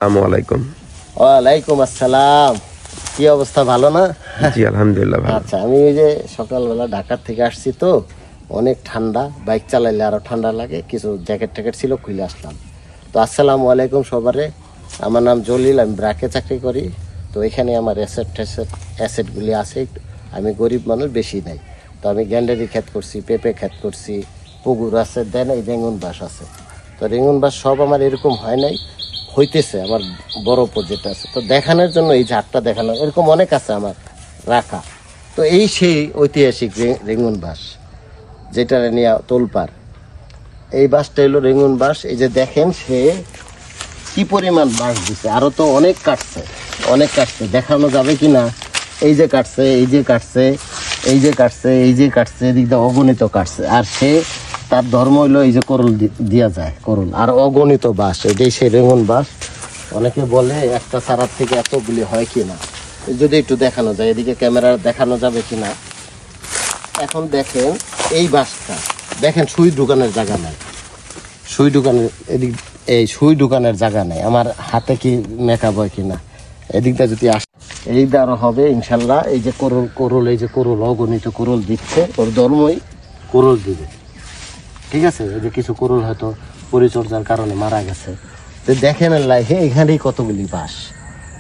আসসালামু আলাইকুম। ওয়ালাইকুম আসসালাম। কি অবস্থা, ভালো না? জি আলহামদুলিল্লাহ ভালো। আচ্ছা, আমি এই যে সকালবেলা ঢাকার থেকে আসছি, তো অনেক ঠান্ডা, বাইক চালাইলে আরো ঠান্ডা লাগে, কিছু জ্যাকেট ট্যাকেট ছিল, খুলে আসলাম। তো আসসালামু আলাইকুম সবারে। আমার নাম জলিল, আমি ব্রাকে চাকরি করি। তো এখানে আমার অ্যাসেটগুলি আছে। আমি গরিব মানুষ, বেশি নাই। তো আমি গ্যান্ডারি ক্ষেত করছি, পেঁপে ক্ষেত করছি, পুকুর আছে, দেন এই রেঙ্গুন বাস আছে। তো রেঙ্গুন বাস সব আমার এরকম হয় নাই, হইতেছে আমার বড় প্রজেক্ট আছে। তো দেখানোর জন্য এই ঝাড়টা দেখানো, এরকম অনেক আছে আমার রাখা। তো এই সেই ঐতিহাসিক রেঙ্গুন বাস, যেটা নিয়ে তোলপার। এই বাসটা হলো রেঙ্গুন বাস। এই যে দেখেন সে কি পরিমাণ বাস দিছে, আরো তো অনেক কাটছে, অনেক কাটছে। দেখানো যাবে কি না? এই যে কাটছে, এই যে কাটছে, এই যে কাটছে, এই যে কাটছে, এদিক দিয়ে অগণিত কাটছে। আর সে তার ধর্ম হইলো এই যে করল দিয়া যায়, করল আর অগণিত বাস। এটাই সেই রেঙ্গুন বাস। অনেকে বলে একটা চারার থেকে এতগুলি হয় কি না, যদি একটু দেখানো যায়, এদিকে ক্যামেরা দেখানো যাবে কি না। এখন দেখেন এই বাসটা, দেখেন সুই ঢুকানোর জায়গা নাই, সুই ঢুকানোর এদিক, এই সুই ঢুকানোর জায়গা নাই। আমার হাতে কি মেকআপ হয় কিনা, এদিকটা যদি আসে, এদিকটা আরো হবে ইনশাল্লাহ। এই যে করল, করল, এই যে করল, অগণিত করল দিচ্ছে, ওর ধর্মই করল দিবে, ঠিক আছে। এই যে কিছু করল হয়তো পরিচর্যার কারণে মারা গেছে। তো দেখেন হে এখানেই কতগুলি বাস,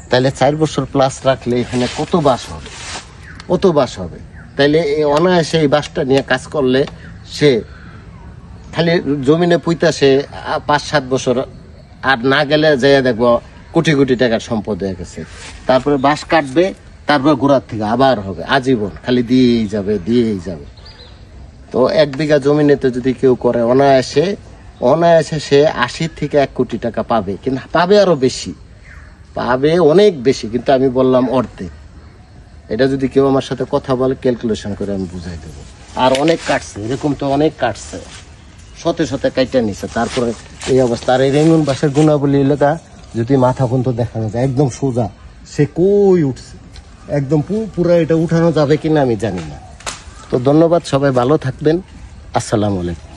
তাহলে 4 বছর প্লাস রাখলে এখানে কত বাস হবে, কত বাস হবে। তাইলে এই অনায়াসে এই বাসটা নিয়ে কাজ করলে সে খালি জমিনে পুইতা সে 5-7 বছর আর না গেলে যেয়ে দেখবো কোটি কোটি টাকার সম্পদ হয়ে গেছে। তারপরে বাঁশ কাটবে, তারপর গোড়ার থেকে আবার হবে, আজীবন খালি দিয়েই যাবে, দিয়েই যাবে। তো 1 বিঘা জমিনেতে যদি কেউ করে অনায়াসে, অনায়াসে সে 80 থেকে 1 কোটি টাকা পাবে, কিন্তু পাবে আরো বেশি, পাবে অনেক বেশি। কিন্তু আমি বললাম অর্ধেক। এটা যদি কেউ আমার সাথে কথা বলে, ক্যালকুলেশন করে আমি বুঝাই দেবো। আর অনেক কাটছে, এরকম তো অনেক কাটছে, শতে শতে কাইটা নিছে, তারপরে এই অবস্থা। আর এই রেঙ্গুন বাসের গুণাবলী এলাকা যদি মাথা পর্যন্ত দেখানো যায়, একদম সোজা, সে কই উঠছে, একদম পুরো এটা উঠানো যাবে কিনা আমি জানি না। তো ধন্যবাদ, সবাই ভালো থাকবেন। আসসালামু আলাইকুম।